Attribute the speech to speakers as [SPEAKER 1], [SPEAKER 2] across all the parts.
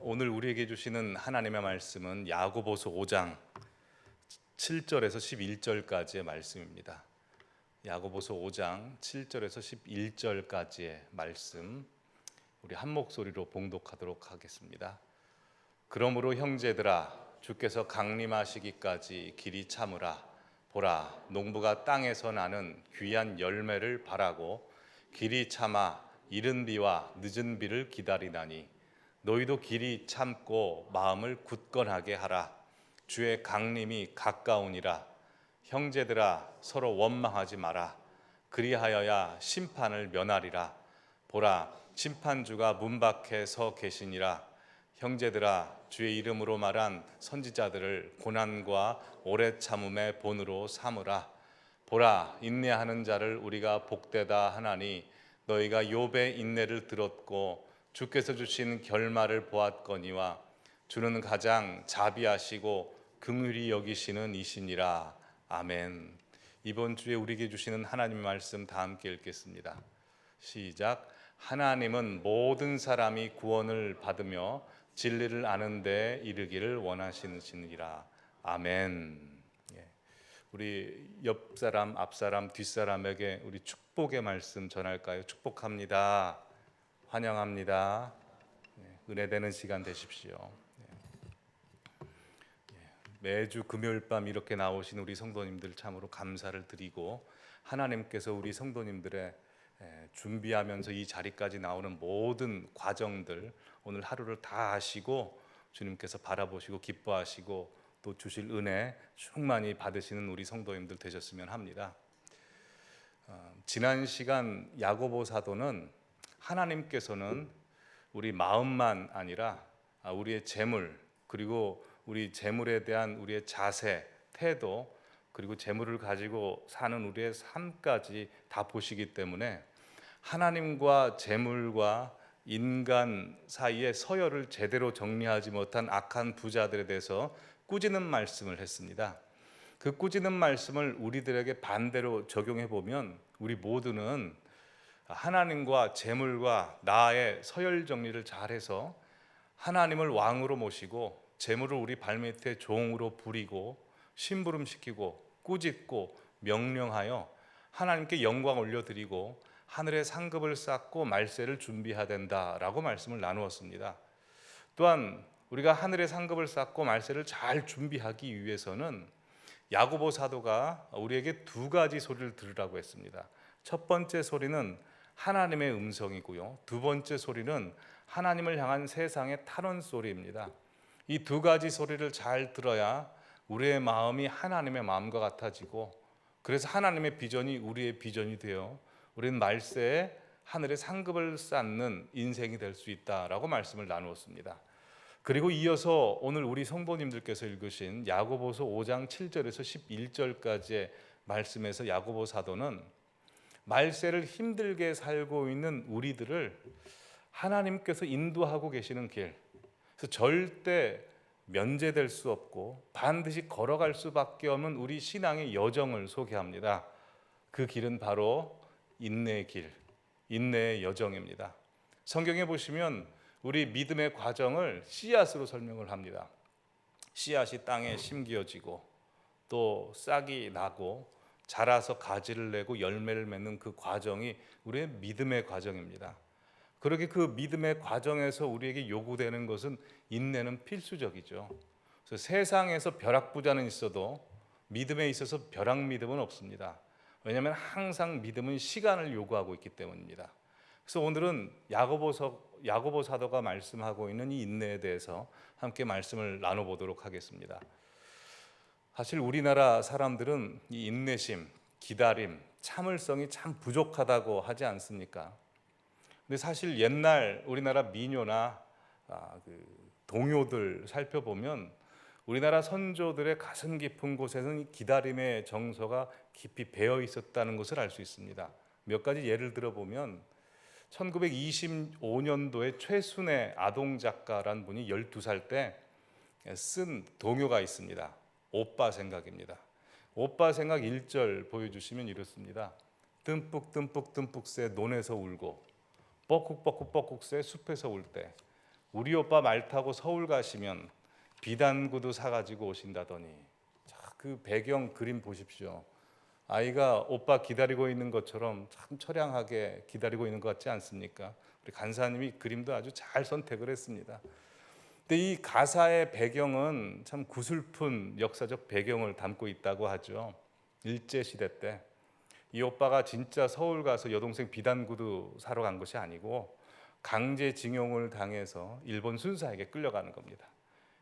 [SPEAKER 1] 오늘 우리에게 주시는 하나님의 말씀은 야고보서 5장 7절에서 11절까지의 말씀입니다. 야고보서 5장 7절에서 11절까지의 말씀, 우리 한 목소리로 봉독하도록 하겠습니다. 그러므로 형제들아, 주께서 강림하시기까지 길이 참으라. 보라, 농부가 땅에서 나는 귀한 열매를 바라고 길이 참아 이른 비와 늦은 비를 기다리나니, 너희도 길이 참고 마음을 굳건하게 하라. 주의 강림이 가까우니라. 형제들아, 서로 원망하지 마라. 그리하여야 심판을 면하리라. 보라, 심판주가 문 밖에 서 계시니라. 형제들아, 주의 이름으로 말한 선지자들을 고난과 오래 참음의 본으로 삼으라. 보라, 인내하는 자를 우리가 복되다 하나니, 너희가 욥의 인내를 들었고 주께서 주신 결말을 보았거니와, 주는 가장 자비하시고 긍휼히 여기시는 이시니라. 아멘. 이번 주에 우리에게 주시는 하나님의 말씀 다 함께 읽겠습니다. 시작. 하나님은 모든 사람이 구원을 받으며 진리를 아는 데 이르기를 원하시느니라. 아멘. 우리 옆 사람, 앞 사람, 뒷 사람에게 우리 축복의 말씀 전할까요? 축복합니다. 환영합니다. 은혜되는 시간 되십시오. 매주 금요일 밤 이렇게 나오신 우리 성도님들 참으로 감사를 드리고, 하나님께서 우리 성도님들의 준비하면서 이 자리까지 나오는 모든 과정들, 오늘 하루를 다 하시고 주님께서 바라보시고 기뻐하시고 또 주실 은혜 충만히 받으시는 우리 성도님들 되셨으면 합니다. 지난 시간 야고보 사도는 하나님께서는 우리 마음만 아니라 우리의 재물, 그리고 우리 재물에 대한 우리의 자세, 태도, 그리고 재물을 가지고 사는 우리의 삶까지 다 보시기 때문에 하나님과 재물과 인간 사이의 서열을 제대로 정리하지 못한 악한 부자들에 대해서 꾸짖는 말씀을 했습니다. 그 꾸짖는 말씀을 우리들에게 반대로 적용해 보면 우리 모두는 하나님과 재물과 나의 서열 정리를 잘해서 하나님을 왕으로 모시고 재물을 우리 발밑에 종으로 부리고 심부름시키고 꾸짖고 명령하여 하나님께 영광 올려드리고 하늘의 상급을 쌓고 말세를 준비해야 된다라고 말씀을 나누었습니다. 또한 우리가 하늘의 상급을 쌓고 말세를 잘 준비하기 위해서는 야고보 사도가 우리에게 두 가지 소리를 들으라고 했습니다. 첫 번째 소리는 하나님의 음성이고요, 두 번째 소리는 하나님을 향한 세상의 탄원 소리입니다. 이 두 가지 소리를 잘 들어야 우리의 마음이 하나님의 마음과 같아지고, 그래서 하나님의 비전이 우리의 비전이 되어 우리는 말세에 하늘의 상급을 쌓는 인생이 될 수 있다라고 말씀을 나누었습니다. 그리고 이어서 오늘 우리 성도님들께서 읽으신 야고보서 5장 7절에서 11절까지의 말씀에서 야고보 사도는 말세를 힘들게 살고 있는 우리들을 하나님께서 인도하고 계시는 길, 그래서 절대 면제될 수 없고 반드시 걸어갈 수밖에 없는 우리 신앙의 여정을 소개합니다. 그 길은 바로 인내의 길, 인내의 여정입니다. 성경에 보시면 우리 믿음의 과정을 씨앗으로 설명을 합니다. 씨앗이 땅에 심겨지고 또 싹이 나고 자라서 가지를 내고 열매를 맺는 그 과정이 우리의 믿음의 과정입니다. 그렇게 그 믿음의 과정에서 우리에게 요구되는 것은 인내는 필수적이죠. 그래서 세상에서 벼락부자는 있어도 믿음에 있어서 벼락믿음은 없습니다. 왜냐하면 항상 믿음은 시간을 요구하고 있기 때문입니다. 그래서 오늘은 야고보 사도가 말씀하고 있는 이 인내에 대해서 함께 말씀을 나눠보도록 하겠습니다. 사실 우리나라 사람들은 이 인내심, 기다림, 참을성이 참 부족하다고 하지 않습니까? 근데 사실 옛날 우리나라 민요나 동요들 살펴보면 우리나라 선조들의 가슴 깊은 곳에는 이 기다림의 정서가 깊이 배어 있었다는 것을 알 수 있습니다. 몇 가지 예를 들어보면 1925년도에 최순애 아동작가란 분이 12살 때 쓴 동요가 있습니다. 오빠 생각입니다. 오빠 생각 1절 보여주시면 이렇습니다. 듬뿍 듬뿍 듬뿍 새 논에서 울고 뻐쿡 뻐쿡 뻐쿡 새 숲에서 울 때 우리 오빠 말 타고 서울 가시면 비단구두 사가지고 오신다더니. 자, 그 배경 그림 보십시오. 아이가 오빠 기다리고 있는 것처럼 참 처량하게 기다리고 있는 것 같지 않습니까? 우리 간사님이 그림도 아주 잘 선택을 했습니다. 근데 이 가사의 배경은 참 구슬픈 역사적 배경을 담고 있다고 하죠. 일제시대 때 이 오빠가 진짜 서울 가서 여동생 비단구두 사러 간 것이 아니고 강제징용을 당해서 일본 순사에게 끌려가는 겁니다.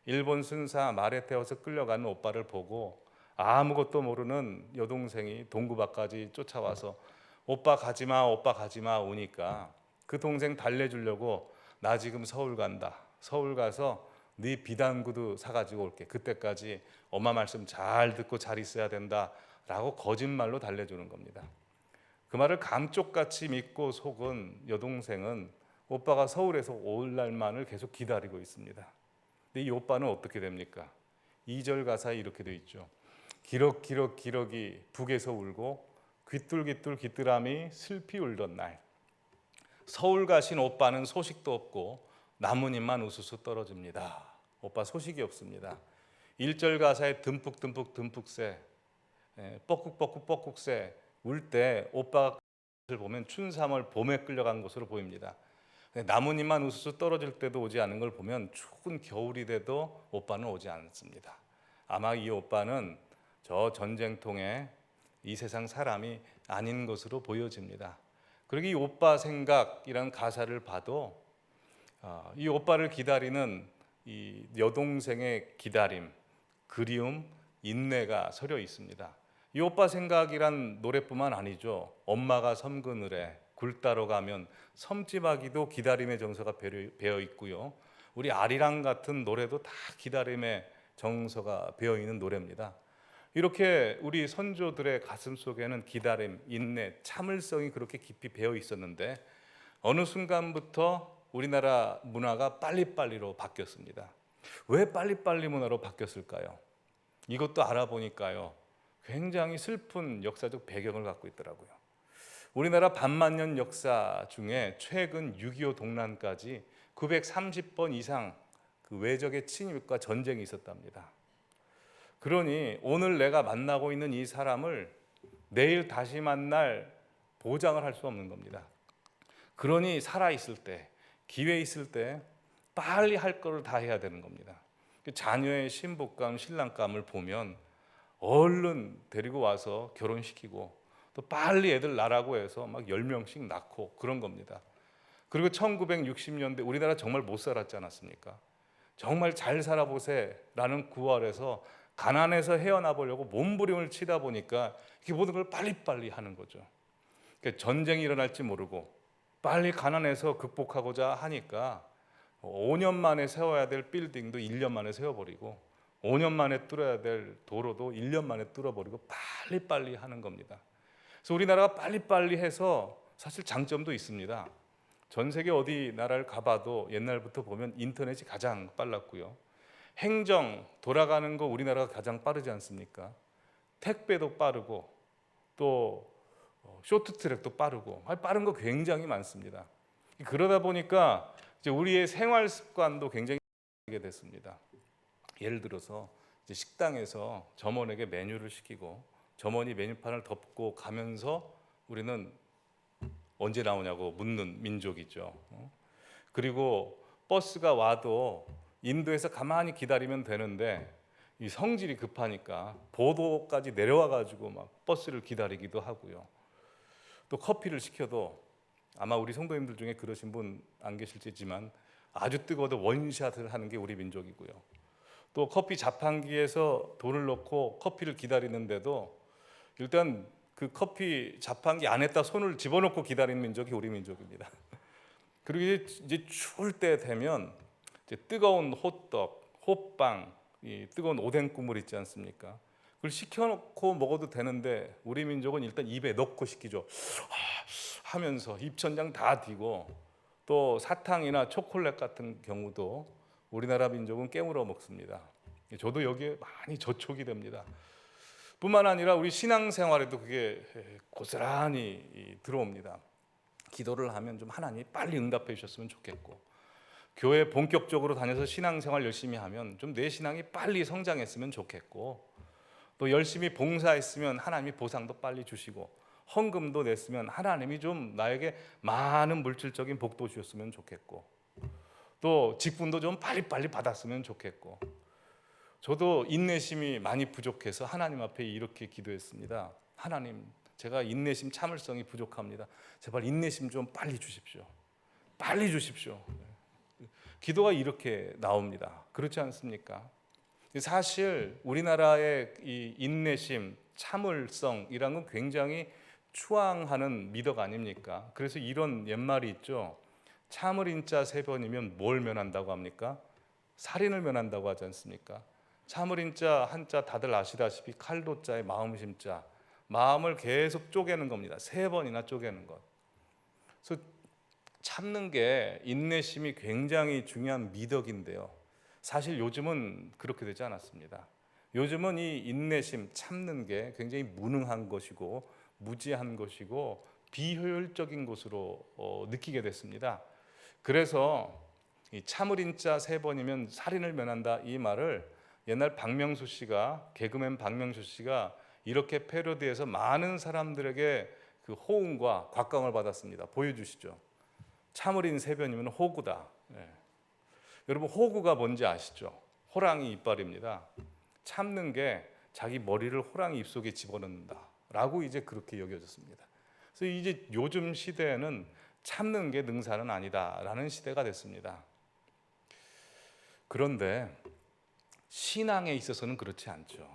[SPEAKER 1] 일본 순사 말에 태워서 끌려가는 오빠를 보고 아무것도 모르는 여동생이 동구바까지 쫓아와서 오빠 가지마, 오빠 가지마 오니까 그 동생 달래주려고 나 지금 서울 간다. 서울 가서 네 비단구두 사가지고 올게. 그때까지 엄마 말씀 잘 듣고 잘 있어야 된다 라고 거짓말로 달래주는 겁니다. 그 말을 감쪽같이 믿고 속은 여동생은 오빠가 서울에서 올 날만을 계속 기다리고 있습니다. 근데 이 오빠는 어떻게 됩니까? 2절 가사에 이렇게 되어 있죠. 기럭기럭 기럭이 북에서 울고 귀뚤귀뚤 귀뚜라미 슬피 울던 날. 서울 가신 오빠는 소식도 없고 나뭇잎만 우수수 떨어집니다. 오빠 소식이 없습니다. 1절 가사에 듬뿍듬뿍 듬뿍새 뻐꾹뻐꾹 뻐꾹새 울 때 오빠가 보면 춘삼월 봄에 끌려간 것으로 보입니다. 나뭇잎만 우수수 떨어질 때도 오지 않은 걸 보면 추운 겨울이 돼도 오빠는 오지 않습니다. 아마 이 오빠는 저 전쟁통에 이 세상 사람이 아닌 것으로 보여집니다. 그리고 이 오빠 생각이란 가사를 봐도 이 오빠를 기다리는 이 여동생의 기다림, 그리움, 인내가 서려 있습니다. 이 오빠 생각이란 노래뿐만 아니죠. 엄마가 섬 그늘에 굴 따러 가면 섬지마기도 기다림의 정서가 배어 있고요. 우리 아리랑 같은 노래도 다 기다림의 정서가 배어 있는 노래입니다. 이렇게 우리 선조들의 가슴 속에는 기다림, 인내, 참을성이 그렇게 깊이 배어 있었는데 어느 순간부터 우리나라 문화가 빨리빨리로 바뀌었습니다. 왜 빨리빨리 문화로 바뀌었을까요? 이것도 알아보니까요. 굉장히 슬픈 역사적 배경을 갖고 있더라고요. 우리나라 반만년 역사 중에 최근 6.25 동란까지 930번 이상 그 외적의 침입과 전쟁이 있었답니다. 그러니 오늘 내가 만나고 있는 이 사람을 내일 다시 만날 보장을 할 수 없는 겁니다. 그러니 살아있을 때, 기회 있을 때 빨리 할 거를 다 해야 되는 겁니다. 자녀의 신부감, 신랑감을 보면 얼른 데리고 와서 결혼시키고 또 빨리 애들 낳으라고 해서 막 10명씩 낳고 그런 겁니다. 그리고 1960년대 우리나라 정말 못 살았지 않았습니까? 정말 잘 살아보세라는 구월에서 가난에서 헤어나 보려고 몸부림을 치다 보니까 이게 모든 걸 빨리빨리 하는 거죠. 그러니까 전쟁이 일어날지 모르고 빨리 가난에서 극복하고자 하니까 5년 만에 세워야 될 빌딩도 1년 만에 세워버리고 5년 만에 뚫어야 될 도로도 1년 만에 뚫어버리고 빨리빨리 하는 겁니다. 그래서 우리나라가 빨리빨리 해서 사실 장점도 있습니다. 전 세계 어디 나라를 가봐도 옛날부터 보면 인터넷이 가장 빨랐고요. 행정 돌아가는 거 우리나라가 가장 빠르지 않습니까? 택배도 빠르고 또 쇼트트랙도 빠르고 빠른 거 굉장히 많습니다. 그러다 보니까 이제 우리의 생활 습관도 굉장히 하게 됐습니다. 예를 들어서 이제 식당에서 점원에게 메뉴를 시키고 점원이 메뉴판을 덮고 가면서 우리는 언제 나오냐고 묻는 민족이죠. 그리고 버스가 와도 인도에서 가만히 기다리면 되는데 이 성질이 급하니까 보도까지 내려와 가지고 막 버스를 기다리기도 하고요. 또 커피를 시켜도 아마 우리 성도님들 중에 그러신 분 안 계실지만 아주 뜨거워도 원샷을 하는 게 우리 민족이고요. 또 커피 자판기에서 돌을 넣고 커피를 기다리는데도 일단 그 커피 자판기 안에다 손을 집어넣고 기다리는 민족이 우리 민족입니다. 그리고 이제 추울 때 되면 이제 뜨거운 호떡, 호빵, 이 뜨거운 오뎅 국물 있지 않습니까? 그걸 시켜놓고 먹어도 되는데 우리 민족은 일단 입에 넣고 시키죠. 하면서 입천장 다 디고 또 사탕이나 초콜릿 같은 경우도 우리나라 민족은 깨물어 먹습니다. 저도 여기에 많이 저촉이 됩니다. 뿐만 아니라 우리 신앙생활에도 그게 고스란히 들어옵니다. 기도를 하면 좀 하나님 빨리 응답해 주셨으면 좋겠고 교회 본격적으로 다녀서 신앙생활 열심히 하면 좀 내 신앙이 빨리 성장했으면 좋겠고, 또 열심히 봉사했으면 하나님이 보상도 빨리 주시고, 헌금도 냈으면 하나님이 좀 나에게 많은 물질적인 복도 주셨으면 좋겠고, 또 직분도 좀 빨리빨리 받았으면 좋겠고. 저도 인내심이 많이 부족해서 하나님 앞에 이렇게 기도했습니다. 하나님, 제가 인내심 참을성이 부족합니다. 제발 인내심 좀 빨리 주십시오. 빨리 주십시오. 기도가 이렇게 나옵니다. 그렇지 않습니까? 사실 우리나라의 이 인내심, 참을성이란 건 굉장히 추앙하는 미덕 아닙니까? 그래서 이런 옛말이 있죠. 참을 인자 세 번이면 뭘 면한다고 합니까? 살인을 면한다고 하지 않습니까? 참을 인자 한자 다들 아시다시피 칼도자의 마음심자, 마음을 계속 쪼개는 겁니다. 세 번이나 쪼개는 것. 그래서 참는 게 인내심이 굉장히 중요한 미덕인데요. 사실 요즘은 그렇게 되지 않았습니다. 요즘은 이 인내심, 참는 게 굉장히 무능한 것이고 무지한 것이고 비효율적인 것으로 느끼게 됐습니다. 그래서 이 참을 인자 세 번이면 살인을 면한다, 이 말을 옛날 박명수 씨가, 개그맨 박명수 씨가 이렇게 패러디해서 많은 사람들에게 그 호응과 곽광을 받았습니다. 보여주시죠. 참을인 세 번이면 호구다. 네. 여러분, 호구가 뭔지 아시죠? 호랑이 이빨입니다. 참는 게 자기 머리를 호랑이 입속에 집어넣는다 라고 이제 그렇게 여겨졌습니다. 그래서 이제 요즘 시대에는 참는 게 능사는 아니다 라는 시대가 됐습니다. 그런데 신앙에 있어서는 그렇지 않죠.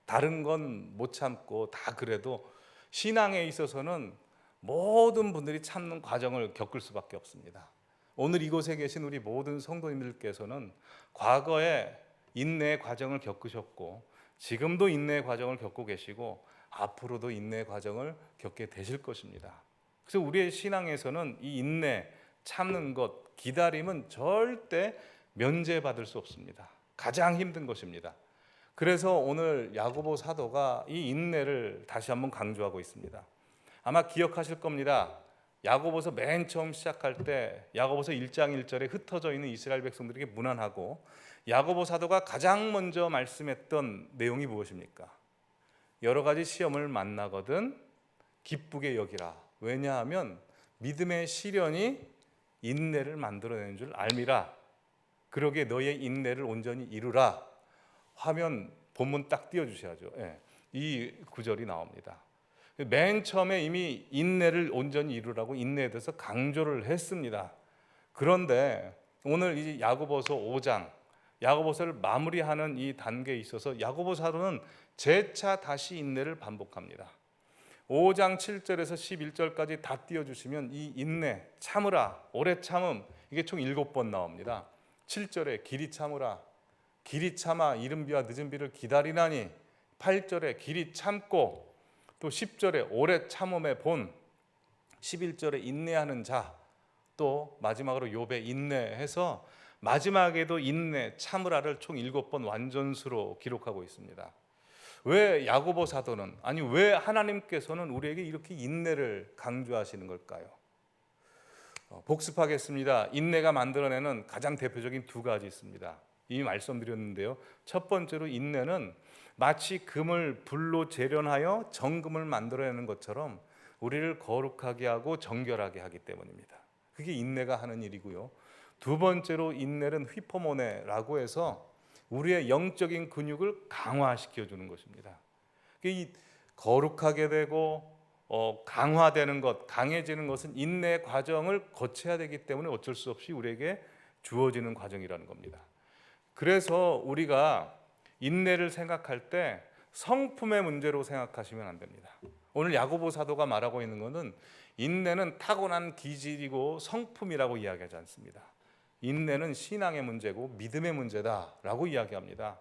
[SPEAKER 1] 다른 건 못 참고 다 그래도 신앙에 있어서는 모든 분들이 참는 과정을 겪을 수밖에 없습니다. 오늘 이곳에 계신 우리 모든 성도님들께서는 과거에 인내의 과정을 겪으셨고, 지금도 인내의 과정을 겪고 계시고, 앞으로도 인내의 과정을 겪게 되실 것입니다. 그래서 우리의 신앙에서는 이 인내, 참는 것, 기다림은 절대 면제받을 수 없습니다. 가장 힘든 것입니다. 그래서 오늘 야고보 사도가 이 인내를 다시 한번 강조하고 있습니다. 아마 기억하실 겁니다. 야고보서 맨 처음 시작할 때 야고보서 1장 1절에 흩어져 있는 이스라엘 백성들에게 문안하고, 야고보 사도가 가장 먼저 말씀했던 내용이 무엇입니까? 여러 가지 시험을 만나거든 기쁘게 여기라. 왜냐하면 믿음의 시련이 인내를 만들어내는 줄 알미라. 그러기에 너의 인내를 온전히 이루라. 화면 본문 딱 띄워주셔야죠. 예, 이 구절이 나옵니다. 맨 처음에 이미 인내를 온전히 이루라고 인내에 대해서 강조를 했습니다. 그런데 오늘 이 야고보서 5장, 야고보서를 마무리하는 이 단계에 있어서 야고보 사도는 재차 다시 인내를 반복합니다. 5장 7절에서 11절까지 다 띄워주시면 이 인내, 참으라, 오래 참음, 이게 총 7번 나옵니다. 7절에 길이 참으라, 길이 참아 이른 비와 늦은 비를 기다리나니, 8절에 길이 참고, 또 10절에 오래 참음의 본, 11절에 인내하는 자, 또 마지막으로 욥의 인내해서 마지막에도 인내, 참으라를 총 7번 완전수로 기록하고 있습니다. 왜 야고보 사도는, 아니 왜 하나님께서는 우리에게 이렇게 인내를 강조하시는 걸까요? 복습하겠습니다. 인내가 만들어내는 가장 대표적인 두 가지 있습니다. 이미 말씀드렸는데요. 첫 번째로 인내는 마치 금을 불로 재련하여 정금을 만들어내는 것처럼 우리를 거룩하게 하고 정결하게 하기 때문입니다. 그게 인내가 하는 일이고요. 두 번째로 인내는 휘포모네라고 해서 우리의 영적인 근육을 강화시켜 주는 것입니다. 이 거룩하게 되고 강화되는 것, 강해지는 것은 인내의 과정을 거쳐야 되기 때문에 어쩔 수 없이 우리에게 주어지는 과정이라는 겁니다. 그래서 우리가 인내를 생각할 때 성품의 문제로 생각하시면 안 됩니다. 오늘 야고보 사도가 말하고 있는 것은 인내는 타고난 기질이고 성품이라고 이야기하지 않습니다. 인내는 신앙의 문제고 믿음의 문제다라고 이야기합니다.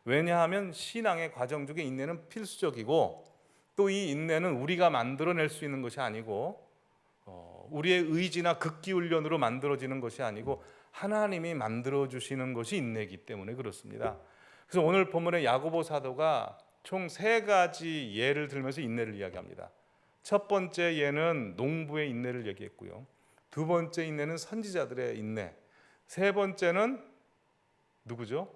[SPEAKER 1] 왜냐하면 신앙의 과정 중에 인내는 필수적이고, 또 이 인내는 우리가 만들어낼 수 있는 것이 아니고 우리의 의지나 극기훈련으로 만들어지는 것이 아니고 하나님이 만들어주시는 것이 인내이기 때문에 그렇습니다. 그래서 오늘 본문의 야고보 사도가 총 3가지 예를 들면서 인내를 이야기합니다. 첫 번째 예는 농부의 인내를 얘기했고요. 두 번째 인내는 선지자들의 인내, 세 번째는 누구죠?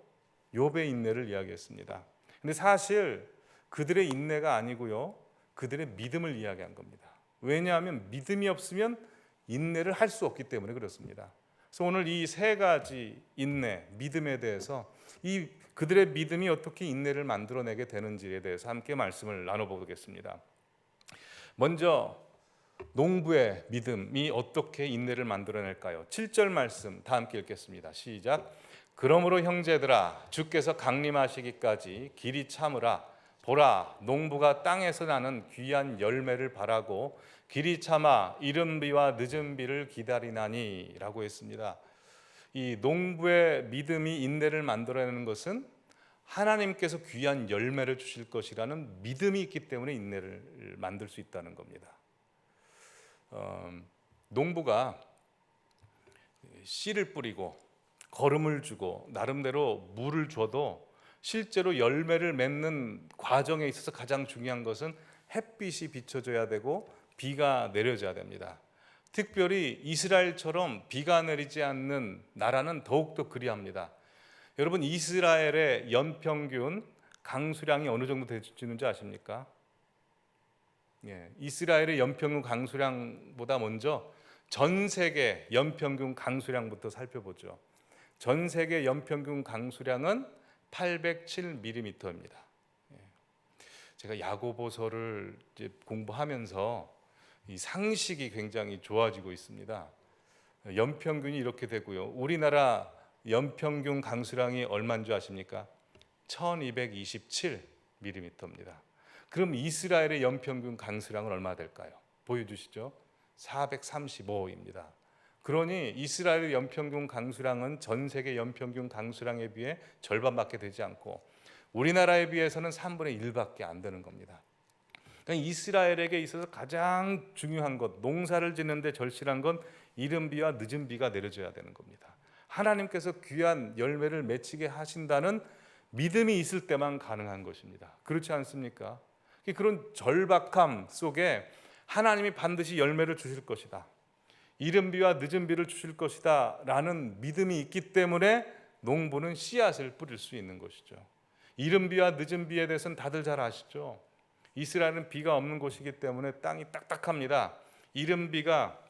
[SPEAKER 1] 욥의 인내를 이야기했습니다. 근데 사실 그들의 인내가 아니고요, 그들의 믿음을 이야기한 겁니다. 왜냐하면 믿음이 없으면 인내를 할 수 없기 때문에 그렇습니다. 그래서 오늘 이 세 가지 인내, 믿음에 대해서 이 그들의 믿음이 어떻게 인내를 만들어내게 되는지에 대해서 함께 말씀을 나눠보겠습니다. 먼저 농부의 믿음이 어떻게 인내를 만들어낼까요? 7절 말씀 다 함께 읽겠습니다. 시작. 그러므로 형제들아, 주께서 강림하시기까지 길이 참으라. 보라, 농부가 땅에서 나는 귀한 열매를 바라고 길이 참아 이른 비와 늦은 비를 기다리나니 라고 했습니다. 이 농부의 믿음이 인내를 만들어내는 것은 하나님께서 귀한 열매를 주실 것이라는 믿음이 있기 때문에 인내를 만들 수 있다는 겁니다. 농부가 씨를 뿌리고 거름을 주고 나름대로 물을 줘도 실제로 열매를 맺는 과정에 있어서 가장 중요한 것은 햇빛이 비춰줘야 되고 비가 내려줘야 됩니다. 특별히 이스라엘처럼 비가 내리지 않는 나라는 더욱더 그리합니다. 여러분, 이스라엘의 연평균 강수량이 어느 정도 되는지 아십니까? 이스라엘의 연평균 강수량보다 먼저 전 세계 연평균 강수량부터 살펴보죠. 전 세계 연평균 강수량은 807mm입니다. 제가 야고보서를 이제 공부하면서 이 상식이 굉장히 좋아지고 있습니다. 연평균이 이렇게 되고요. 우리나라 연평균 강수량이 얼마인 줄 아십니까? 1227mm입니다. 그럼 이스라엘의 연평균 강수량은 얼마 될까요? 보여주시죠. 435입니다. 그러니 이스라엘의 연평균 강수량은 전 세계 연평균 강수량에 비해 절반밖에 되지 않고 우리나라에 비해서는 3분의 1밖에 안 되는 겁니다. 그러니까 이스라엘에게 있어서 가장 중요한 것, 농사를 짓는데 절실한 건 이른 비와 늦은 비가 내려줘야 되는 겁니다. 하나님께서 귀한 열매를 맺히게 하신다는 믿음이 있을 때만 가능한 것입니다. 그렇지 않습니까? 그런 절박함 속에 하나님이 반드시 열매를 주실 것이다, 이른 비와 늦은 비를 주실 것이다 라는 믿음이 있기 때문에 농부는 씨앗을 뿌릴 수 있는 것이죠. 이른 비와 늦은 비에 대해서는 다들 잘 아시죠? 이스라엘은 비가 없는 곳이기 때문에 땅이 딱딱합니다. 이른 비가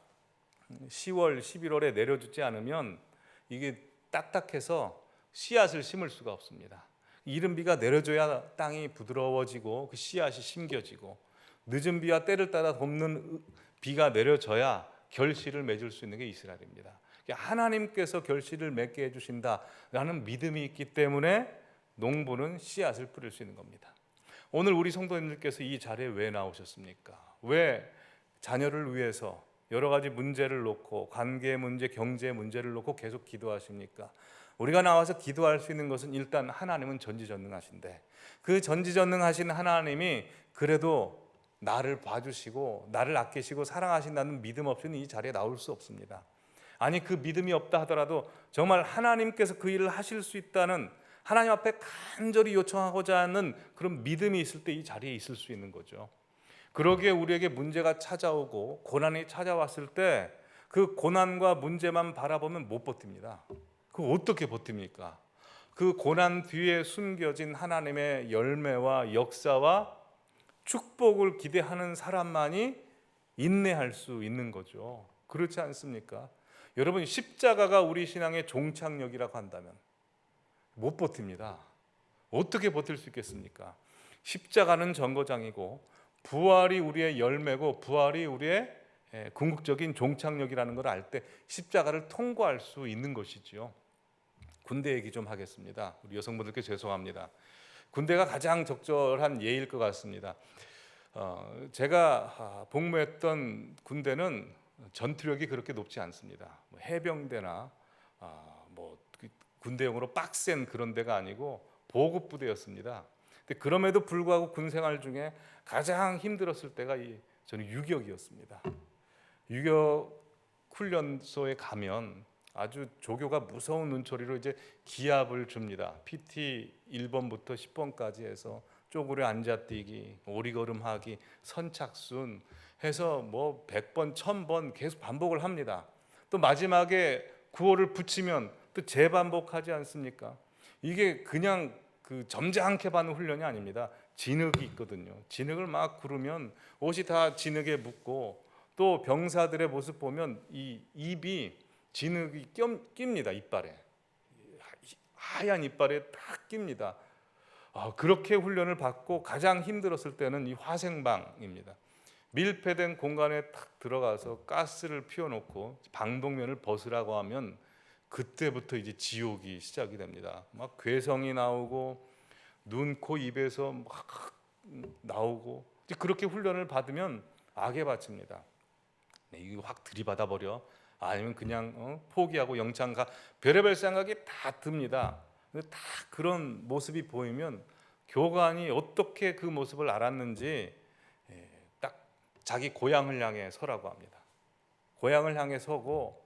[SPEAKER 1] 10월, 11월에 내려주지 않으면 이게 딱딱해서 씨앗을 심을 수가 없습니다. 이른 비가 내려줘야 땅이 부드러워지고 그 씨앗이 심겨지고, 늦은 비와 때를 따라 돕는 비가 내려져야 결실을 맺을 수 있는 게 이스라엘입니다. 하나님께서 결실을 맺게 해주신다라는 믿음이 있기 때문에 농부는 씨앗을 뿌릴 수 있는 겁니다. 오늘 우리 성도님들께서 이 자리에 왜 나오셨습니까? 왜 자녀를 위해서 여러 가지 문제를 놓고, 관계 문제, 경제 문제를 놓고 계속 기도하십니까? 우리가 나와서 기도할 수 있는 것은 일단 하나님은 전지전능하신데, 그 전지전능하신 하나님이 그래도 나를 봐주시고 나를 아끼시고 사랑하신다는 믿음 없이는 이 자리에 나올 수 없습니다. 아니, 그 믿음이 없다 하더라도 정말 하나님께서 그 일을 하실 수 있다는, 하나님 앞에 간절히 요청하고자 하는 그런 믿음이 있을 때 이 자리에 있을 수 있는 거죠. 그러기에 우리에게 문제가 찾아오고 고난이 찾아왔을 때 그 고난과 문제만 바라보면 못 버팁니다. 그 어떻게 버팁니까? 그 고난 뒤에 숨겨진 하나님의 열매와 역사와 축복을 기대하는 사람만이 인내할 수 있는 거죠. 그렇지 않습니까? 여러분, 십자가가 우리 신앙의 종착역이라고 한다면 못 버팁니다. 어떻게 버틸 수 있겠습니까? 십자가는 정거장이고 부활이 우리의 열매고 부활이 우리의 궁극적인 종착역이라는 걸 알 때 십자가를 통과할 수 있는 것이지요. 군대 얘기 좀 하겠습니다. 우리 여성분들께 죄송합니다. 군대가 가장 적절한 예일 것 같습니다. 제가 복무했던 군대는 전투력이 그렇게 높지 않습니다. 해병대나 군대용으로 빡센 그런 데가 아니고 보급 부대였습니다. 근데 그럼에도 불구하고 군 생활 중에 가장 힘들었을 때가 저는 유격이었습니다. 유격 훈련소에 가면 아주 조교가 무서운 눈초리로 이제 기합을 줍니다. PT 1번부터 10번까지 해서 쪼그려 앉아뛰기, 오리걸음하기, 선착순 해서 100번, 1000번 계속 반복을 합니다. 또 마지막에 구호를 붙이면 또 재반복하지 않습니까? 이게 그냥 그 점잖게 받는 훈련이 아닙니다. 진흙이 있거든요. 진흙을 막 구르면 옷이 다 진흙에 묻고, 또 병사들의 모습 보면 이 입이 진흙이 낍니다. 이빨에 하얀 이빨에 딱 낍니다. 그렇게 훈련을 받고 가장 힘들었을 때는 이 화생방입니다. 밀폐된 공간에 탁 들어가서 가스를 피워놓고 방독면을 벗으라고 하면 그때부터 이제 지옥이 시작이 됩니다. 막 괴성이 나오고 눈, 코, 입에서 막 나오고, 이제 그렇게 훈련을 받으면 악에 바칩니다. 이거 확 들이받아 버려. 아니면 그냥 포기하고 영창 가. 별의별 생각이 다 듭니다. 근데 다 그런 모습이 보이면 교관이 어떻게 그 모습을 알았는지 딱 자기 고향을 향해 서라고 합니다. 고향을 향해 서고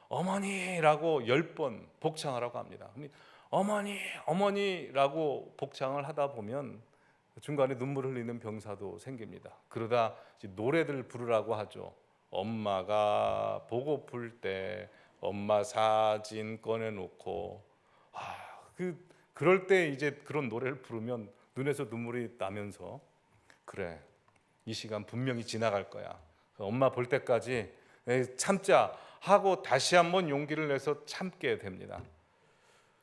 [SPEAKER 1] 어머니라고 10번 복창하라고 합니다. 어머니, 어머니라고 복창을 하다 보면 중간에 눈물 흘리는 병사도 생깁니다. 그러다 노래들 부르라고 하죠. 엄마가 보고플 때 엄마 사진 꺼내놓고, 그럴 때 이제 그런 노래를 부르면 눈에서 눈물이 나면서, 그래, 이 시간 분명히 지나갈 거야. 엄마 볼 때까지 참자 하고 다시 한번 용기를 내서 참게 됩니다.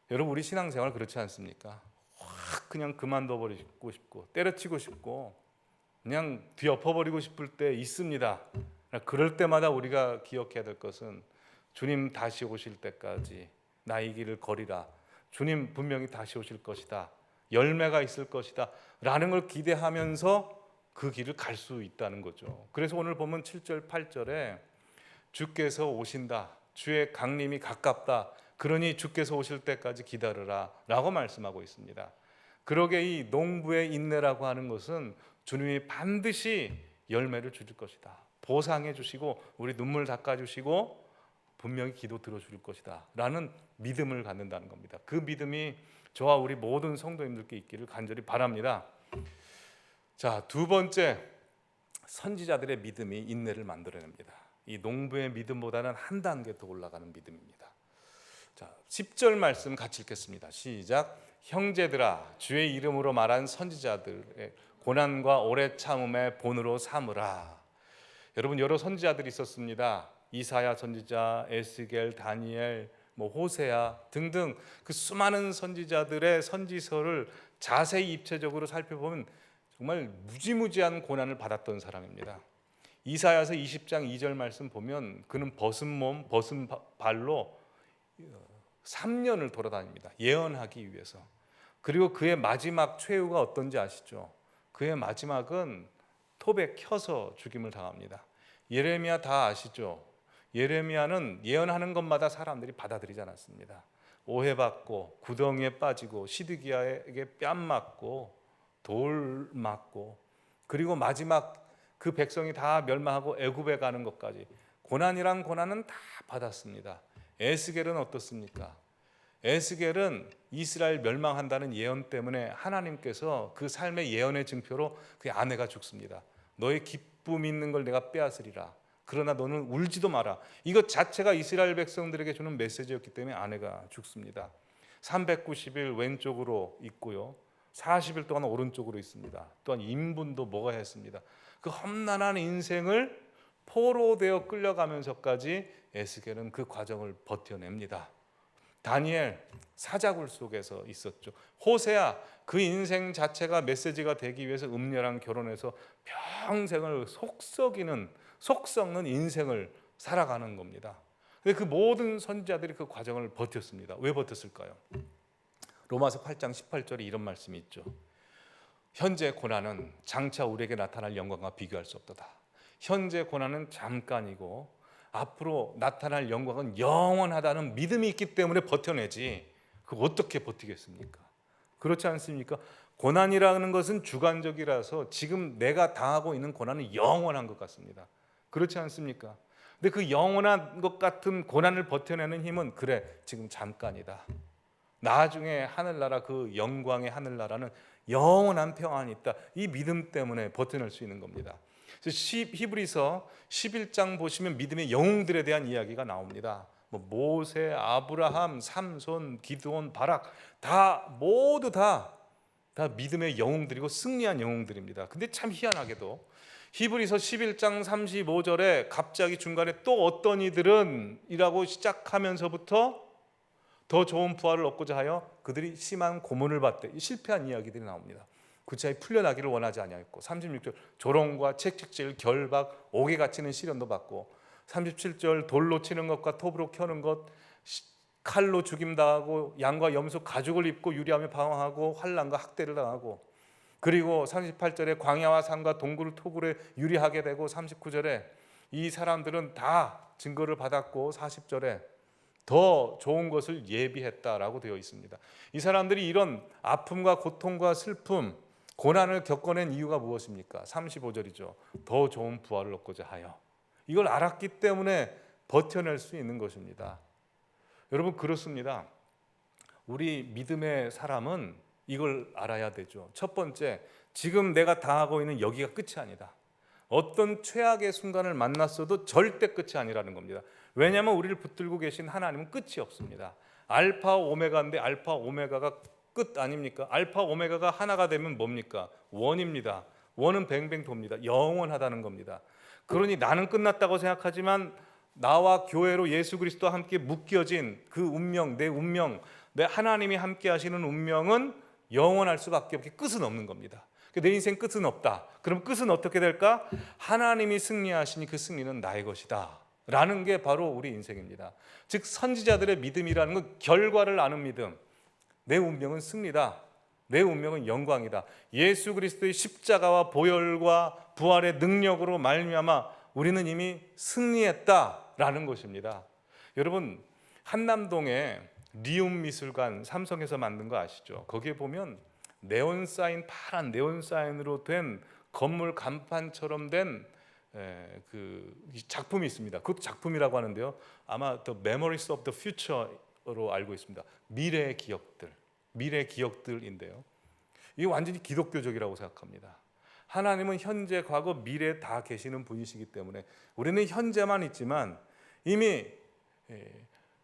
[SPEAKER 1] 여러분, 우리 신앙생활 그렇지 않습니까? 확 그냥 그만둬 버리고 싶고 때려치고 싶고 그냥 뒤엎어버리고 싶을 때 있습니다. 그럴 때마다 우리가 기억해야 될 것은 주님 다시 오실 때까지 나 이 길을 걸으라. 주님 분명히 다시 오실 것이다. 열매가 있을 것이다 라는 걸 기대하면서 그 길을 갈 수 있다는 거죠. 그래서 오늘 보면 7절 8절에 주께서 오신다, 주의 강림이 가깝다, 그러니 주께서 오실 때까지 기다려라 라고 말씀하고 있습니다. 그러게 이 농부의 인내라고 하는 것은 주님이 반드시 열매를 주실 것이다, 보상해 주시고 우리 눈물 닦아 주시고 분명히 기도 들어줄 것이다 라는 믿음을 갖는다는 겁니다. 그 믿음이 저와 우리 모든 성도님들께 있기를 간절히 바랍니다. 자, 두 번째, 선지자들의 믿음이 인내를 만들어냅니다. 이 농부의 믿음보다는 한 단계 더 올라가는 믿음입니다. 자, 10절 말씀 같이 읽겠습니다. 시작. 형제들아, 주의 이름으로 말한 선지자들의 고난과 오래 참음의 본으로 삼으라. 여러분, 여러 선지자들이 있었습니다. 이사야 선지자, 에스겔, 다니엘, 호세아 등등 그 수많은 선지자들의 선지서를 자세히 입체적으로 살펴보면 정말 무지무지한 고난을 받았던 사람입니다. 이사야서 20장 2절 말씀 보면 그는 벗은 몸, 벗은 발로 3년을 돌아다닙니다. 예언하기 위해서. 그리고 그의 마지막 최후가 어떤지 아시죠? 그의 마지막은 톱에 켜서 죽임을 당합니다. 예레미야 다 아시죠? 예레미야는 예언하는 것마다 사람들이 받아들이지 않았습니다. 오해받고 구덩이에 빠지고 시드기야에게 뺨 맞고 돌 맞고, 그리고 마지막 그 백성이 다 멸망하고 애굽에 가는 것까지 고난이란 고난은 다 받았습니다. 에스겔은 어떻습니까? 에스겔은 이스라엘 멸망한다는 예언 때문에 하나님께서 그 삶의 예언의 증표로 그의 아내가 죽습니다. 너의 기쁨 있는 걸 내가 빼앗으리라. 그러나 너는 울지도 마라. 이것 자체가 이스라엘 백성들에게 주는 메시지였기 때문에 아내가 죽습니다. 390일 왼쪽으로 있고요, 40일 동안 오른쪽으로 있습니다. 또한 인분도 먹어야 했습니다. 그 험난한 인생을 포로되어 끌려가면서까지 에스겔은 그 과정을 버텨냅니다. 다니엘 사자굴 속에서 있었죠. 호세아 그 인생 자체가 메시지가 되기 위해서 음녀랑 결혼해서 평생을 속썩는 인생을 살아가는 겁니다. 근데 그 모든 선지자들이 그 과정을 버텼습니다. 왜 버텼을까요? 로마서 8장 18절에 이런 말씀이 있죠. 현재 고난은 장차 우리에게 나타날 영광과 비교할 수 없도다. 현재 고난은 잠깐이고 앞으로 나타날 영광은 영원하다는 믿음이 있기 때문에 버텨내지, 그거 어떻게 버티겠습니까? 그렇지 않습니까? 고난이라는 것은 주관적이라서 지금 내가 당하고 있는 고난은 영원한 것 같습니다. 그렇지 않습니까? 근데 그 영원한 것 같은 고난을 버텨내는 힘은 그래, 지금 잠깐이다. 나중에 하늘나라, 그 영광의 하늘나라는 영원한 평안이 있다. 이 믿음 때문에 버텨낼 수 있는 겁니다. 히브리서 11장 보시면 믿음의 영웅들에 대한 이야기가 나옵니다. 뭐 모세, 아브라함, 삼손, 기드온, 바락 모두 다 믿음의 영웅들이고 승리한 영웅들입니다. 근데 참 희한하게도 히브리서 11장 35절에 갑자기 중간에 또 어떤 이들은 이라고 시작하면서부터 더 좋은 부활을 얻고자 하여 그들이 심한 고문을 받되, 실패한 이야기들이 나옵니다. 구차히 풀려나기를 원하지 아니하였고, 36절 조롱과 채찍질, 결박, 옥에 갇히는 시련도 받고, 37절 돌로 치는 것과 톱으로 켜는 것, 칼로 죽임당하고, 양과 염소 가죽을 입고 유리하며 방황하고, 환난과 학대를 당하고, 그리고 38절에 광야와 산과 동굴 토굴에 유리하게 되고, 39절에 이 사람들은 다 증거를 받았고, 40절에 더 좋은 것을 예비했다라고 되어 있습니다. 이 사람들이 이런 아픔과 고통과 슬픔, 고난을 겪어낸 이유가 무엇입니까? 35절이죠. 더 좋은 부활을 얻고자 하여. 이걸 알았기 때문에 버텨낼 수 있는 것입니다. 여러분, 그렇습니다. 우리 믿음의 사람은 이걸 알아야 되죠. 첫 번째, 지금 내가 당하고 있는 여기가 끝이 아니다. 어떤 최악의 순간을 만났어도 절대 끝이 아니라는 겁니다. 왜냐하면 우리를 붙들고 계신 하나님은 끝이 없습니다. 알파 오메가인데 알파 오메가가 끝 아닙니까? 알파 오메가가 하나가 되면 뭡니까? 원입니다. 원은 뱅뱅 돕니다. 영원하다는 겁니다. 그러니 나는 끝났다고 생각하지만 나와 교회로 예수 그리스도와 함께 묶여진 그 운명, 내 운명, 내 하나님이 함께 하시는 운명은 영원할 수밖에 없게 끝은 없는 겁니다. 내 인생 끝은 없다. 그럼 끝은 어떻게 될까? 하나님이 승리하시니 그 승리는 나의 것이다 라는 게 바로 우리 인생입니다. 즉 선지자들의 믿음이라는 건 결과를 아는 믿음. 내 운명은 승리다. 내 운명은 영광이다. 예수 그리스도의 십자가와 보혈과 부활의 능력으로 말미암아 우리는 이미 승리했다라는 것입니다. 여러분, 한남동에 리움 미술관 삼성에서 만든 거 아시죠? 거기에 보면 네온사인, 파란 네온사인으로 된 건물 간판처럼 된 그 작품이 있습니다. 그것도 작품이라고 하는데요. 아마 The Memories of the Future로 알고 있습니다. 미래의 기억들인데요. 이게 완전히 기독교적이라고 생각합니다. 하나님은 현재, 과거, 미래에 다 계시는 분이시기 때문에 우리는 현재만 있지만 이미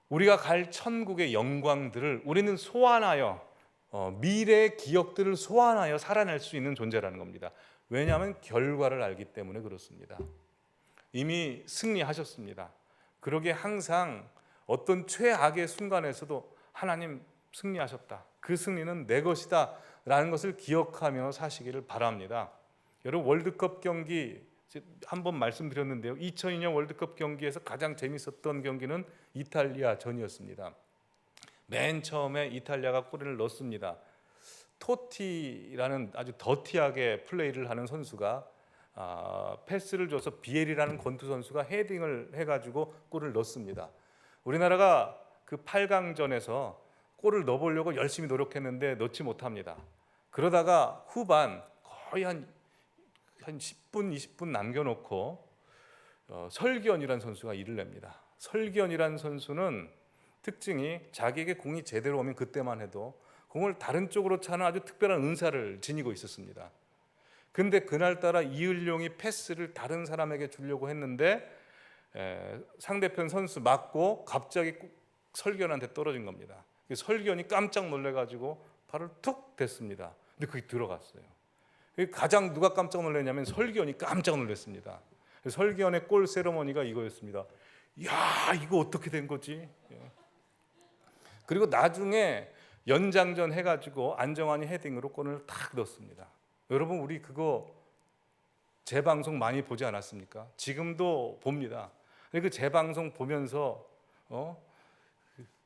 [SPEAKER 1] 우리가 갈 천국의 영광들을 우리는 소환하여 미래의 기억들을 소환하여 살아낼 수 있는 존재라는 겁니다. 왜냐하면 결과를 알기 때문에 그렇습니다. 이미 승리하셨습니다. 그러기에 항상 어떤 최악의 순간에서도 하나님 승리하셨다. 그 승리는 내 것이다 라는 것을 기억하며 사시기를 바랍니다. 여러분, 월드컵 경기 한번 말씀드렸는데요. 2002년 월드컵 경기에서 가장 재밌었던 경기는 이탈리아전이었습니다. 맨 처음에 이탈리아가 골을 넣었습니다. 토티라는 아주 더티하게 플레이를 하는 선수가 패스를 줘서 비엘이라는 권투 선수가 헤딩을 해가지고 골을 넣습니다. 우리나라가 그 8강전에서 골을 넣어보려고 열심히 노력했는데 넣지 못합니다. 그러다가 후반 거의 한 10분, 20분 남겨놓고 설기현이라는 선수가 일을 냅니다. 설기현이라는 선수는 특징이 자기에게 공이 제대로 오면 그때만 해도 공을 다른 쪽으로 차는 아주 특별한 은사를 지니고 있었습니다. 근데 그날따라 이을용이 패스를 다른 사람에게 주려고 했는데 상대편 선수 맞고 갑자기 설기현한테 떨어진 겁니다. 설기현이 깜짝 놀래가지고 발을 툭 댔습니다. 근데 그게 들어갔어요. 가장 누가 깜짝 놀랐냐면 설기현이 깜짝 놀랐습니다. 설기현의 골 세레머니가 이거였습니다. 야, 이거 어떻게 된 거지? 그리고 나중에 연장전 해가지고 안정환이 헤딩으로 골을 탁 넣었습니다. 여러분, 우리 그거 재방송 많이 보지 않았습니까? 지금도 봅니다. 그 재방송 보면서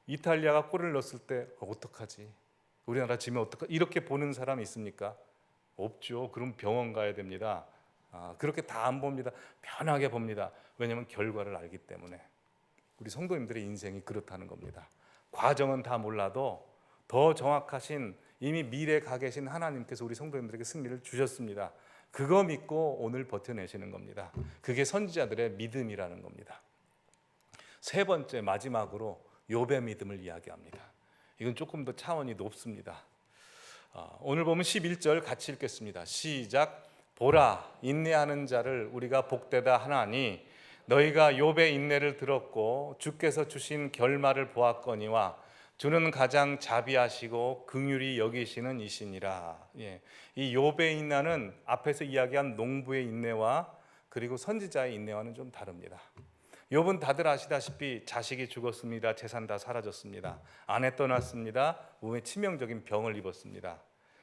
[SPEAKER 1] 이탈리아가 골을 넣었을 때 어떡하지? 우리나라 지면 어떡하지? 이렇게 보는 사람이 있습니까? 없죠. 그럼 병원 가야 됩니다. 그렇게 다 안 봅니다. 편하게 봅니다. 왜냐하면 결과를 알기 때문에. 우리 성도님들의 인생이 그렇다는 겁니다. 과정은 다 몰라도 더 정확하신 이미 미래에 가 계신 하나님께서 우리 성도님들에게 승리를 주셨습니다. 그거 믿고 오늘 버텨내시는 겁니다. 그게 선지자들의 믿음이라는 겁니다. 세 번째, 마지막으로 욥의 믿음을 이야기합니다. 이건 조금 더 차원이 높습니다. 오늘 보면 11절 같이 읽겠습니다. 시작. 보라, 인내하는 자를 우리가 복되다 하나니 너희가 욥의 인내를 들었고 주께서 주신 결말을 보았거니와 주는 가장 자비하시고 긍휼히 여기시는 이시니라. 예. 이 욥의 인내는 앞에서 이야기한 농부의 인내와 그리고 선지자의 인내와는 좀 다릅니다. 욥은 다들 아시다시피 자식이 죽었습니다. 재산 다 사라졌습니다. 아내 떠났습니다. 몸에 치명적인 병을 입었습니다.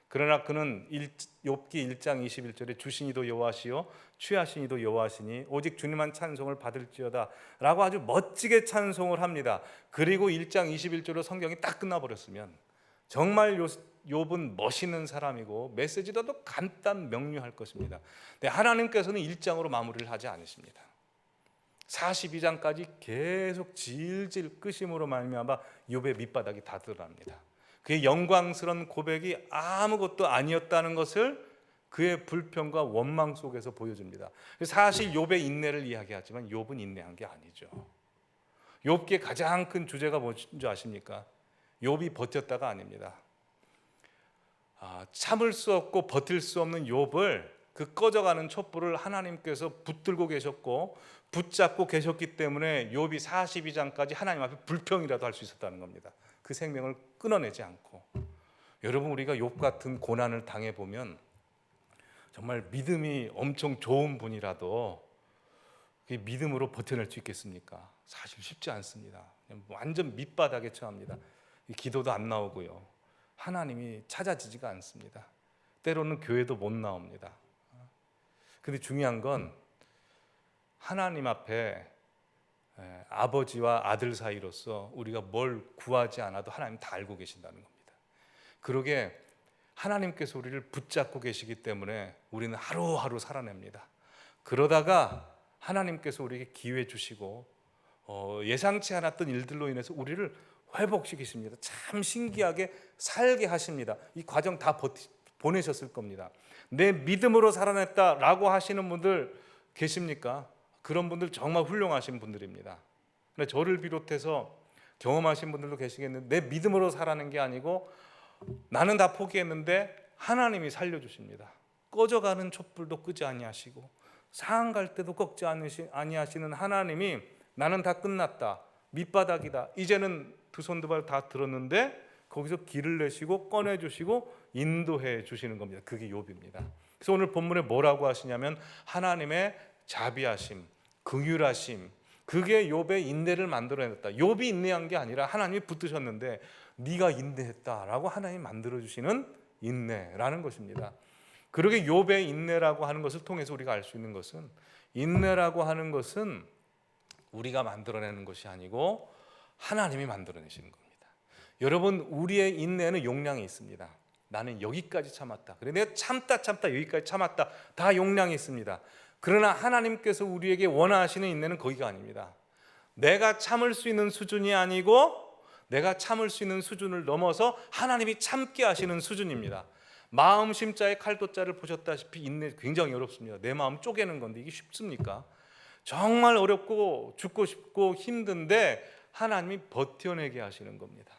[SPEAKER 1] 그러나 그는 욥기 1장 21절에 주시니도 여호와시요 취하시니도 여호와시니 오직 주님만 찬송을 받을지어다 라고 아주 멋지게 찬송을 합니다. 그리고 1장 21절로 성경이 딱 끝나버렸으면 정말 욥은 멋있는 사람이고 메시지도 또 간단 명료할 것입니다. 근데 하나님께서는 1장으로 마무리를 하지 않으십니다. 42장까지 계속 질질 끄심으로 말미암아 욥의 밑바닥이 다 드러납니다. 그의 영광스러운 고백이 아무것도 아니었다는 것을 그의 불평과 원망 속에서 보여줍니다. 사실 욥의 인내를 이야기하지만 욥은 인내한 게 아니죠. 욥기의 가장 큰 주제가 뭔지 아십니까? 욥이 버텼다가 아닙니다. 참을 수 없고 버틸 수 없는 욥을 그 꺼져가는 촛불을 하나님께서 붙들고 계셨고 붙잡고 계셨기 때문에 욥이 42장까지 하나님 앞에 불평이라도 할 수 있었다는 겁니다. 그 생명을 끊어내지 않고. 여러분, 우리가 욥 같은 고난을 당해보면 정말 믿음이 엄청 좋은 분이라도 믿음으로 버텨낼 수 있겠습니까? 사실 쉽지 않습니다. 완전 밑바닥에 처합니다. 기도도 안 나오고요, 하나님이 찾아지지가 않습니다. 때로는 교회도 못 나옵니다. 근데 중요한 건 하나님 앞에 아버지와 아들 사이로서 우리가 뭘 구하지 않아도 하나님 다 알고 계신다는 겁니다. 그러게 하나님께서 우리를 붙잡고 계시기 때문에 우리는 하루하루 살아냅니다. 그러다가 하나님께서 우리에게 기회 주시고 예상치 않았던 일들로 인해서 우리를 회복시키십니다. 참 신기하게 살게 하십니다. 이 과정 다 보내셨을 겁니다. 내 믿음으로 살아냈다라고 하시는 분들 계십니까? 그런 분들 정말 훌륭하신 분들입니다. 근데 저를 비롯해서 경험하신 분들도 계시겠는데 내 믿음으로 살아낸 게 아니고 나는 다 포기했는데 하나님이 살려주십니다. 꺼져가는 촛불도 끄지 아니하시고 상한 갈 때도 꺾지 아니하시는 하나님이 나는 다 끝났다, 밑바닥이다, 이제는 두 손 두 발 다 들었는데 거기서 길을 내시고 꺼내주시고 인도해 주시는 겁니다. 그게 욥입니다. 그래서 오늘 본문에 뭐라고 하시냐면 하나님의 자비하심, 긍휼하심, 그게 욥의 인내를 만들어냈다. 욥이 인내한 게 아니라 하나님이 붙드셨는데 네가 인내했다라고 하나님이 만들어주시는 인내라는 것입니다. 그러게 욥의 인내라고 하는 것을 통해서 우리가 알 수 있는 것은 인내라고 하는 것은 우리가 만들어내는 것이 아니고 하나님이 만들어내시는 겁니다. 여러분, 우리의 인내는 용량이 있습니다. 나는 여기까지 참았다, 그래 내가 참다 여기까지 참았다, 다 용량이 있습니다. 그러나 하나님께서 우리에게 원하시는 인내는 거기가 아닙니다. 내가 참을 수 있는 수준이 아니고 내가 참을 수 있는 수준을 넘어서 하나님이 참게 하시는 수준입니다. 마음 심자의 칼도자를 보셨다시피 인내 굉장히 어렵습니다. 내 마음 쪼개는 건데 이게 쉽습니까? 정말 어렵고 죽고 싶고 힘든데 하나님이 버텨내게 하시는 겁니다.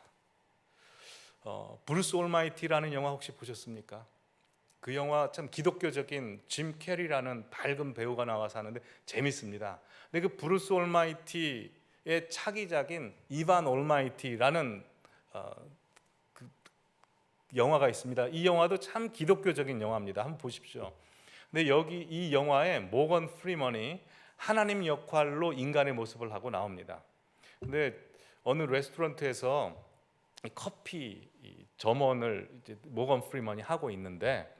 [SPEAKER 1] 브루스 올마이티라는 영화 혹시 보셨습니까? 그 영화 참 기독교적인 짐 캐리라는 밝은 배우가 나와서 하는데 재밌습니다. 근데 그 브루스 올마이티의 차기작인 이반 올마이티라는 그 영화가 있습니다. 이 영화도 참 기독교적인 영화입니다. 한번 보십시오. 근데 여기 이 영화에 모건 프리먼이 하나님 역할로 인간의 모습을 하고 나옵니다. 근데 어느 레스토랑에서 커피 점원을 이제 모건 프리먼이 하고 있는데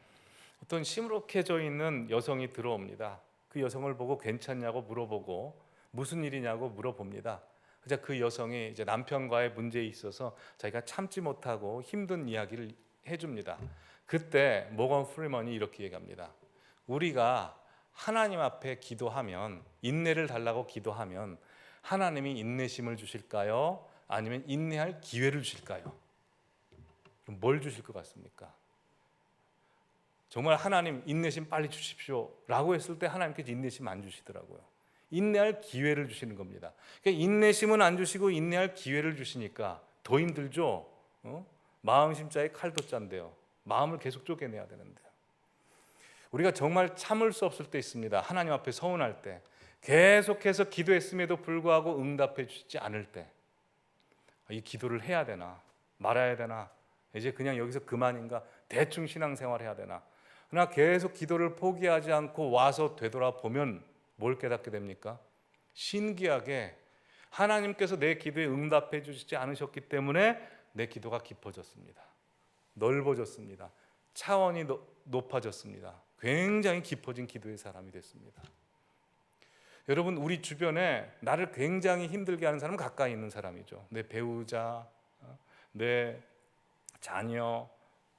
[SPEAKER 1] 어떤 시무룩해져 있는 여성이 들어옵니다. 그 여성을 보고 괜찮냐고 물어보고 무슨 일이냐고 물어봅니다. 그래서 그 여성이 이제 남편과의 문제에 있어서 자기가 참지 못하고 힘든 이야기를 해줍니다. 그때 모건 프리먼이 이렇게 얘기합니다. 우리가 하나님 앞에 기도하면, 인내를 달라고 기도하면 하나님이 인내심을 주실까요? 아니면 인내할 기회를 주실까요? 그럼 뭘 주실 것 같습니까? 정말 하나님 인내심 빨리 주십시오 라고 했을 때 하나님께서 인내심 안 주시더라고요. 인내할 기회를 주시는 겁니다. 그러니까 인내심은 안 주시고 인내할 기회를 주시니까 더 힘들죠. 마음 심자의 칼도 짠데요. 마음을 계속 쪼개내야 되는데요. 우리가 정말 참을 수 없을 때 있습니다. 하나님 앞에 서운할 때. 계속해서 기도했음에도 불구하고 응답해 주시지 않을 때 이 기도를 해야 되나 말아야 되나, 이제 그냥 여기서 그만인가, 대충 신앙생활 해야 되나. 그러나 계속 기도를 포기하지 않고 와서 되돌아보면 뭘 깨닫게 됩니까? 신기하게 하나님께서 내 기도에 응답해 주시지 않으셨기 때문에 내 기도가 깊어졌습니다. 넓어졌습니다. 차원이 높아졌습니다. 굉장히 깊어진 기도의 사람이 됐습니다. 여러분, 우리 주변에 나를 굉장히 힘들게 하는 사람은 가까이 있는 사람이죠. 내 배우자, 내 자녀,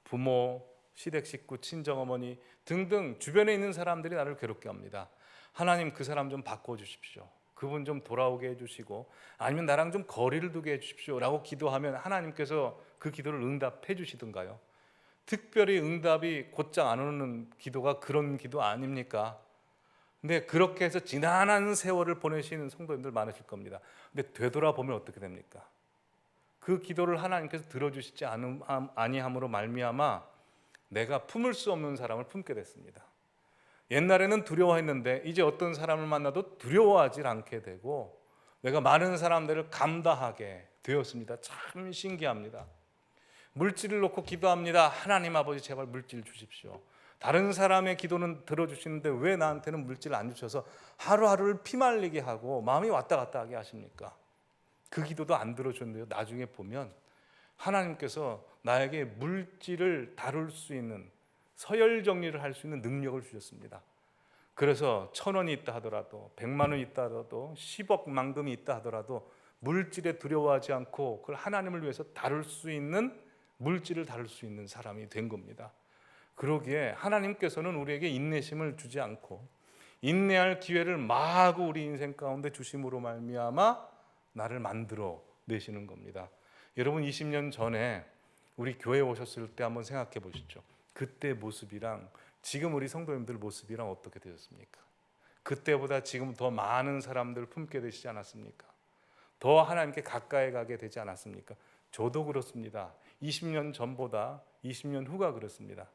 [SPEAKER 1] 부모, 시댁 식구, 친정어머니 등등 주변에 있는 사람들이 나를 괴롭게 합니다. 하나님, 그 사람 좀 바꿔주십시오. 그분 좀 돌아오게 해주시고, 아니면 나랑 좀 거리를 두게 해주십시오 라고 기도하면 하나님께서 그 기도를 응답해 주시던가요? 특별히 응답이 곧장 안 오는 기도가 그런 기도 아닙니까? 근데 그렇게 해서 지난한 세월을 보내시는 성도님들 많으실 겁니다. 근데 되돌아보면 어떻게 됩니까? 그 기도를 하나님께서 들어주시지 아니함으로 말미암아 내가 품을 수 없는 사람을 품게 됐습니다. 옛날에는 두려워했는데 이제 어떤 사람을 만나도 두려워하지 않게 되고 내가 많은 사람들을 감당하게 되었습니다. 참 신기합니다. 물질을 놓고 기도합니다. 하나님 아버지, 제발 물질 주십시오. 다른 사람의 기도는 들어주시는데 왜 나한테는 물질을 안 주셔서 하루하루를 피말리게 하고 마음이 왔다 갔다 하게 하십니까? 그 기도도 안 들어주는데요, 나중에 보면 하나님께서 나에게 물질을 다룰 수 있는, 서열 정리를 할 수 있는 능력을 주셨습니다. 그래서 1,000원이 있다 하더라도, 100만 원이 있다 하더라도, 10억 만금이 있다 하더라도 물질에 두려워하지 않고 그걸 하나님을 위해서 다룰 수 있는, 물질을 다룰 수 있는 사람이 된 겁니다. 그러기에 하나님께서는 우리에게 인내심을 주지 않고 인내할 기회를 마구 우리 인생 가운데 주심으로 말미암아 나를 만들어 내시는 겁니다. 여러분, 20년 전에 우리 교회에 오셨을 때 한번 생각해 보시죠. 그때 모습이랑 지금 우리 성도님들 모습이랑 어떻게 되셨습니까? 그때보다 지금 더 많은 사람들을 품게 되시지 않았습니까? 더 하나님께 가까이 가게 되지 않았습니까? 저도 그렇습니다. 20년 전보다 20년 후가 그렇습니다.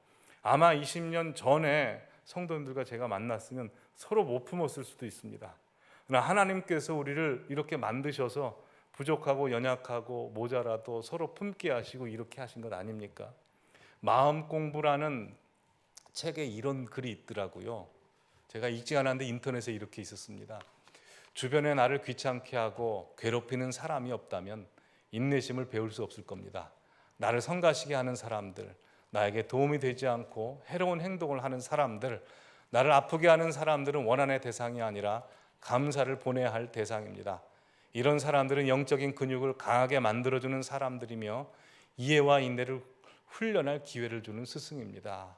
[SPEAKER 1] 아마 20년 전에 성도님들과 제가 만났으면 서로 못 품었을 수도 있습니다. 그러나 하나님께서 우리를 이렇게 만드셔서 부족하고 연약하고 모자라도 서로 품게 하시고 이렇게 하신 것 아닙니까? 마음 공부라는 책에 이런 글이 있더라고요. 제가 읽지 않았는데 인터넷에 이렇게 있었습니다. 주변에 나를 귀찮게 하고 괴롭히는 사람이 없다면 인내심을 배울 수 없을 겁니다. 나를 성가시게 하는 사람들, 나에게 도움이 되지 않고 해로운 행동을 하는 사람들, 나를 아프게 하는 사람들은 원한의 대상이 아니라 감사를 보내야 할 대상입니다. 이런 사람들은 영적인 근육을 강하게 만들어주는 사람들이며 이해와 인내를 훈련할 기회를 주는 스승입니다.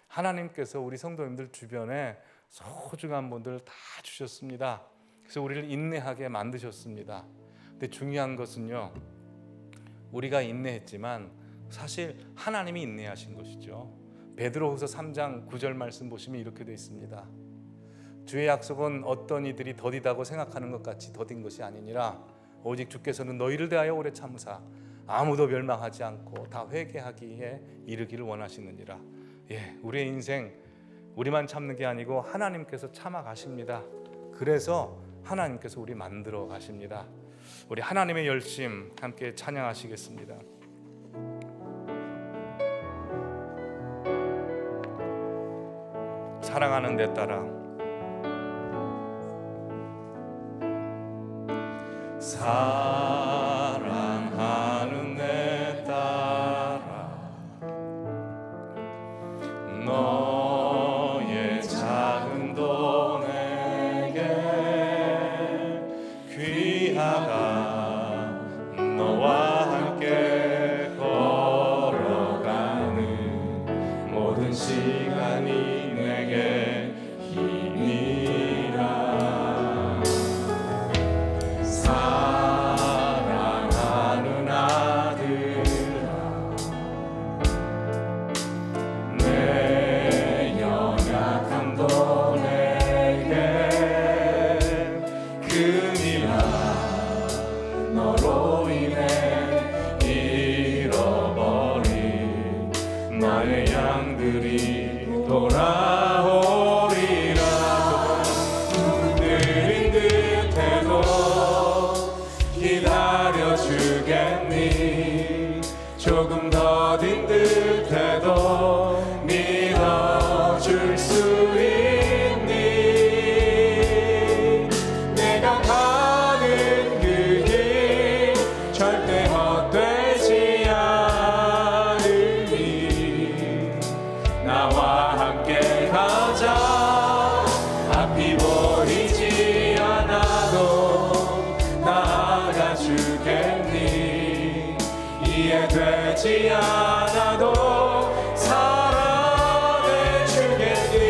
[SPEAKER 1] 하나님께서 우리 성도님들 주변에 소중한 분들 다 주셨습니다. 그래서 우리를 인내하게 만드셨습니다. 근데 중요한 것은요, 우리가 인내했지만 사실 하나님이 인내하신 것이죠. 베드로후서 3장 9절 말씀 보시면 이렇게 되어 있습니다. 주의 약속은 어떤 이들이 더디다고 생각하는 것 같이 더딘 것이 아니니라. 오직 주께서는 너희를 대하여 오래 참으사 아무도 멸망하지 않고 다 회개하기에 이르기를 원하시느니라. 우리의 인생 우리만 참는 게 아니고 하나님께서 참아 가십니다. 그래서 하나님께서 우리 만들어 가십니다. 우리 하나님의 열심 함께 찬양하시겠습니다. 사랑하는 내 딸아, 사랑하는 내 딸아, 너의 작은 돈에게 귀하가 너와 함께 걸어가는 모든 시간이 내게 힘이라. 사랑하는 아들아, 내 연약한 돈에게 금이라 너로 인해 잃어버린 나의 양들이 돌아오리라. 늘
[SPEAKER 2] 뵙지 않아도 사랑해 주겠니.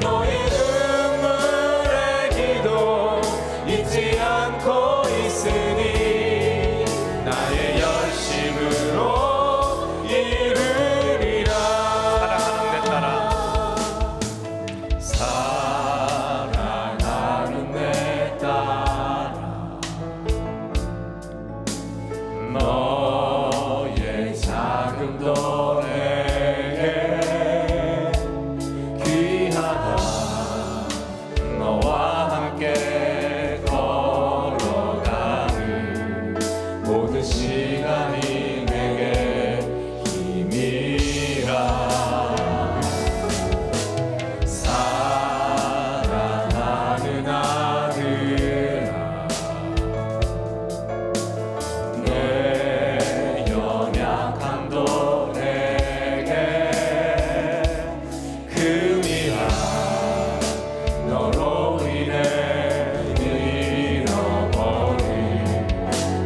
[SPEAKER 2] 너의 눈물의 기도 잊지 않고 있으니 나의 열심으로 이루리라.
[SPEAKER 1] 사랑하는 내 딸아,
[SPEAKER 2] 사랑하는 내 딸아, 너의 자금도 내게 귀하다. 너와 함께 걸어가는 모든 시간이 내게 힘이라. 사랑하는 아들아, 내 연약함도 내게 금이라. 너로 인해 잃어버린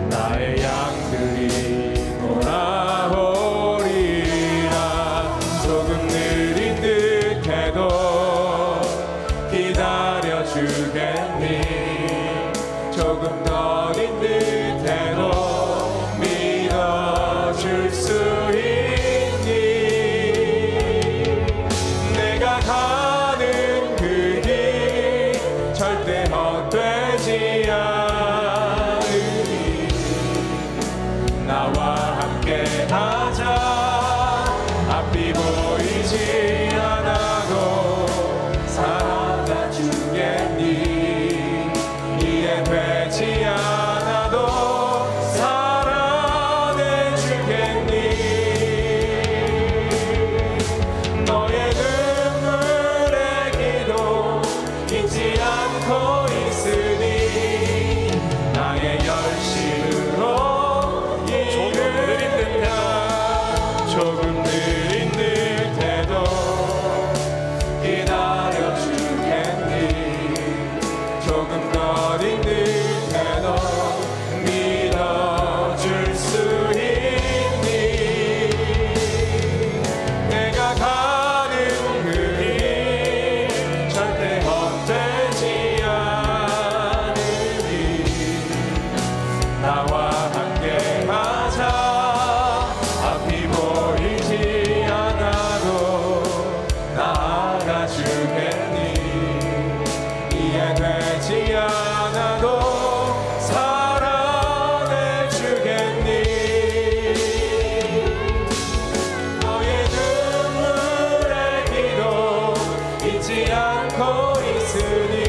[SPEAKER 2] 나의 양들이 돌아오리라. 조금 느린 듯해도 기다려주겠니. 조금 더딘 듯해도 믿어줄 수 있니. 내가 가는 그 길 절대 헛되지 않으니 나와 함께 하자. 앞이 보이지 않아도 살아가 주겠니. 이해 되지 않아도 사랑해 주겠니. 너의 눈물의 기도 잊지 않고 있으니 나의 열심으로 이루리라. 조금 느린 듯해도 기다려주겠니. 조금 더딘 듯해도 믿어줄 수 있니. 내가 가는 그 길 절대 헛되지 않으니 나와 함께 하자. 앞이 보이지 않아도 나아가 주겠니. 이해되지 않아도 사랑해 주겠니. 너의 눈물의 기도 잊지 않고 있으니